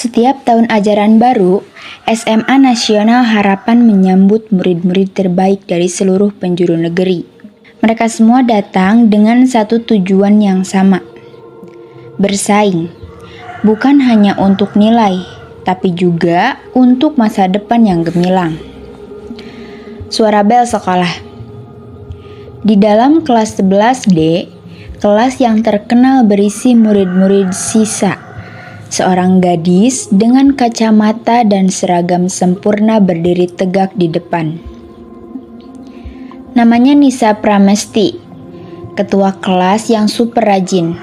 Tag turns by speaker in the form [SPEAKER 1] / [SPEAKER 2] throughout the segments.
[SPEAKER 1] Setiap tahun ajaran baru, SMA Nasional Harapan menyambut murid-murid terbaik dari seluruh penjuru negeri. Mereka semua datang dengan satu tujuan yang sama. Bersaing, bukan hanya untuk nilai, tapi juga untuk masa depan yang gemilang. Suara bel sekolah. Di dalam kelas 11D, kelas yang terkenal berisi murid-murid sisa. Seorang gadis dengan kacamata dan seragam sempurna berdiri tegak di depan. Namanya Nisa Pramesti, ketua kelas yang super rajin.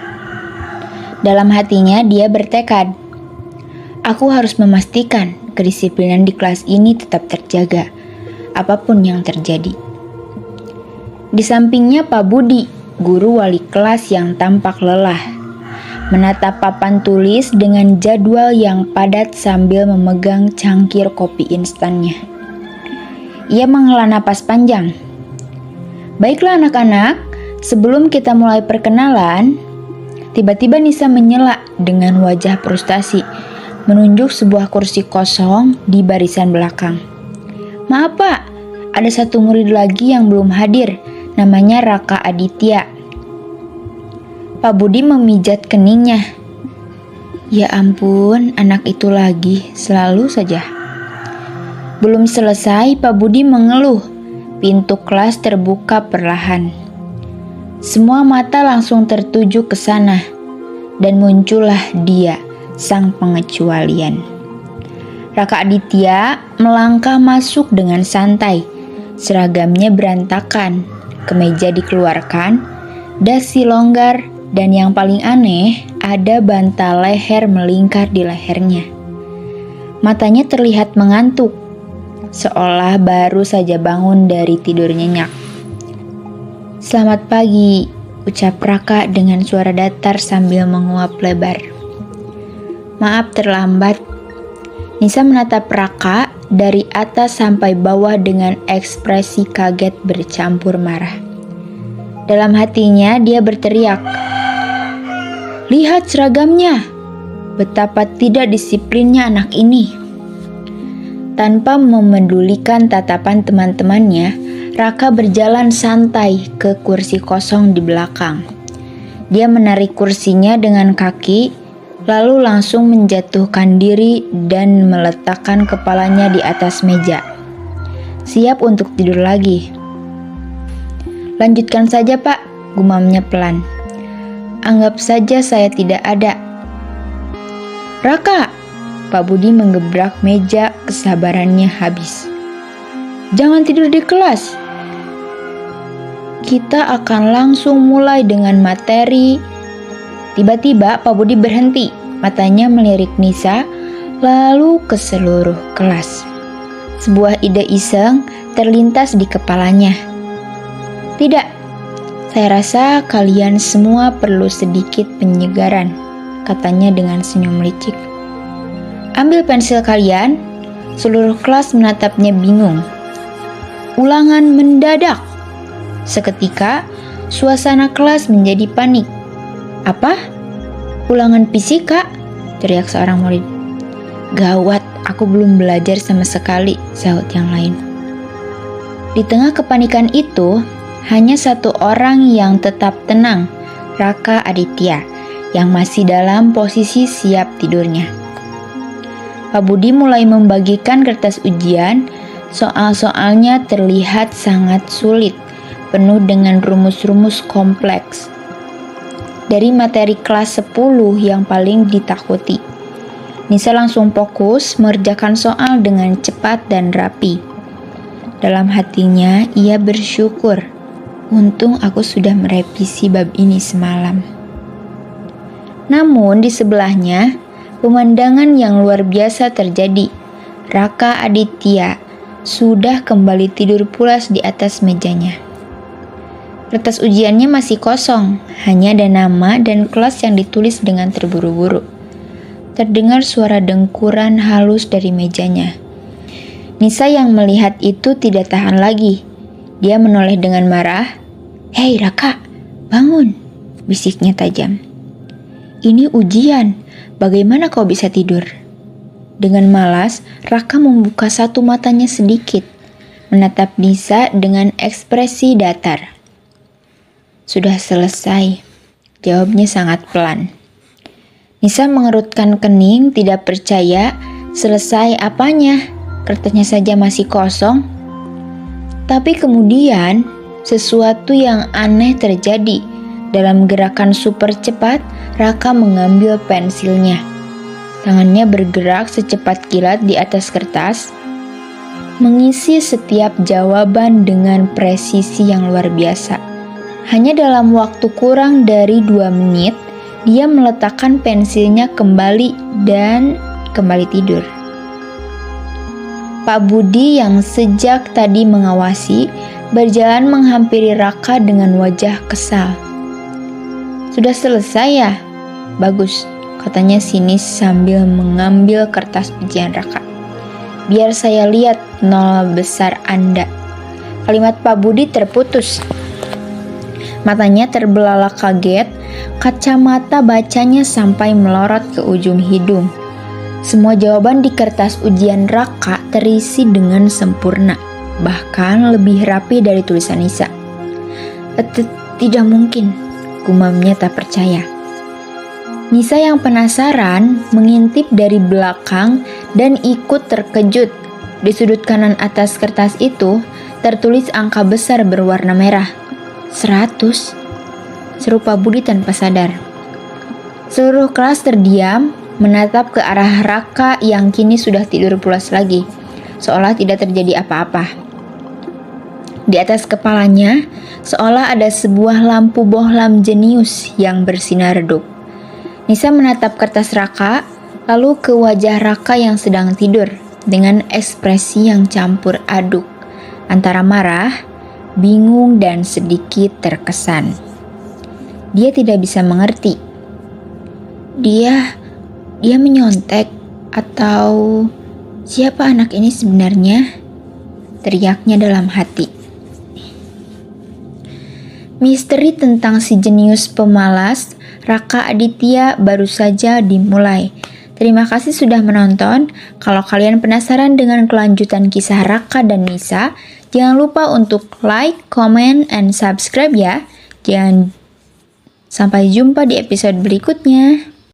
[SPEAKER 1] Dalam hatinya dia bertekad, aku harus memastikan kedisiplinan di kelas ini tetap terjaga, apapun yang terjadi. Di sampingnya Pak Budi, guru wali kelas yang tampak lelah, menatap papan tulis dengan jadwal yang padat sambil memegang cangkir kopi instannya. Ia menghela napas panjang. Baiklah anak-anak, sebelum kita mulai perkenalan, tiba-tiba Nisa menyela dengan wajah frustasi, menunjuk sebuah kursi kosong di barisan belakang. Maaf Pak, ada satu murid lagi yang belum hadir, namanya Raka Aditya. Pak Budi memijat keningnya. Ya ampun, anak itu lagi, selalu saja. Belum selesai, Pak Budi mengeluh. Pintu kelas terbuka perlahan. Semua mata langsung tertuju ke sana. Dan muncullah dia, sang pengecualian. Raka Aditya melangkah masuk dengan santai. Seragamnya berantakan, kemeja dikeluarkan, dasi longgar, dan yang paling aneh, ada bantal leher melingkar di lehernya. Matanya terlihat mengantuk, seolah baru saja bangun dari tidur nyenyak. Selamat pagi, ucap Raka dengan suara datar sambil menguap lebar. Maaf terlambat. Nisa menatap Raka dari atas sampai bawah dengan ekspresi kaget bercampur marah. Dalam hatinya dia berteriak, lihat seragamnya, betapa tidak disiplinnya anak ini. Tanpa memedulikan tatapan teman-temannya, Raka berjalan santai ke kursi kosong di belakang. Dia menarik kursinya dengan kaki, lalu langsung menjatuhkan diri dan meletakkan kepalanya di atas meja. Siap untuk tidur lagi. Lanjutkan saja Pak, gumamnya pelan. Anggap saja saya tidak ada. Raka, Pak Budi menggebrak meja, kesabarannya habis. Jangan tidur di kelas. Kita akan langsung mulai dengan materi. Tiba-tiba Pak Budi berhenti, matanya melirik Nisa, lalu ke seluruh kelas. Sebuah ide iseng terlintas di kepalanya. Tidak, saya rasa kalian semua perlu sedikit penyegaran, katanya dengan senyum licik. Ambil pensil kalian, seluruh kelas menatapnya bingung. Ulangan mendadak. Seketika, suasana kelas menjadi panik. Apa? Ulangan fisika? Teriak seorang murid. Gawat, aku belum belajar sama sekali, sahut yang lain. Di tengah kepanikan itu, hanya satu orang yang tetap tenang, Raka Aditya, yang masih dalam posisi siap tidurnya. Pak Budi mulai membagikan kertas ujian, soal-soalnya terlihat sangat sulit, penuh dengan rumus-rumus kompleks. Dari materi kelas 10 yang paling ditakuti, Nisa langsung fokus mengerjakan soal dengan cepat dan rapi. Dalam hatinya, ia bersyukur. Untung aku sudah merevisi bab ini semalam. Namun di sebelahnya, pemandangan yang luar biasa terjadi. Raka Aditya sudah kembali tidur pulas di atas mejanya. Kertas ujiannya masih kosong, hanya ada nama dan kelas yang ditulis dengan terburu-buru. Terdengar suara dengkuran halus dari mejanya. Nisa yang melihat itu tidak tahan lagi. Dia menoleh dengan marah. Hei Raka, bangun, bisiknya tajam. Ini ujian, bagaimana kau bisa tidur? Dengan malas, Raka membuka satu matanya sedikit, menatap Nisa dengan ekspresi datar. Sudah selesai, jawabnya sangat pelan. Nisa mengerutkan kening, tidak percaya. Selesai apanya? Kertasnya saja masih kosong. Tapi kemudian, sesuatu yang aneh terjadi. Dalam gerakan super cepat, Raka mengambil pensilnya. Tangannya bergerak secepat kilat di atas kertas, mengisi setiap jawaban dengan presisi yang luar biasa. Hanya dalam waktu kurang dari 2 menit, dia meletakkan pensilnya kembali dan kembali tidur. Pak Budi yang sejak tadi mengawasi, berjalan menghampiri Raka dengan wajah kesal. Sudah selesai ya? Bagus, katanya sinis sambil mengambil kertas ujian Raka. Biar saya lihat nol besar Anda. Kalimat Pak Budi terputus. Matanya terbelalak kaget, kacamata bacanya sampai melorot ke ujung hidung. Semua jawaban di kertas ujian Raka terisi dengan sempurna, bahkan lebih rapi dari tulisan Nisa. Tidak mungkin, gumamnya tak percaya. Nisa yang penasaran mengintip dari belakang dan ikut terkejut. Di sudut kanan atas kertas itu tertulis angka besar berwarna merah. 100, seru Pak Budi tanpa sadar. Seluruh kelas terdiam, menatap ke arah Raka yang kini sudah tidur pulas lagi, seolah tidak terjadi apa-apa. Di atas kepalanya, seolah ada sebuah lampu bohlam jenius yang bersinar redup. Nisa menatap kertas Raka, lalu ke wajah Raka yang sedang tidur dengan ekspresi yang campur aduk, antara marah, bingung, dan sedikit terkesan. Dia tidak bisa mengerti. Dia menyontek atau siapa anak ini sebenarnya? Teriaknya dalam hati. Misteri tentang si jenius pemalas Raka Aditya baru saja dimulai. Terima kasih sudah menonton. Kalau kalian penasaran dengan kelanjutan kisah Raka dan Nisa, jangan lupa untuk like, comment, and subscribe ya. Sampai jumpa di episode berikutnya.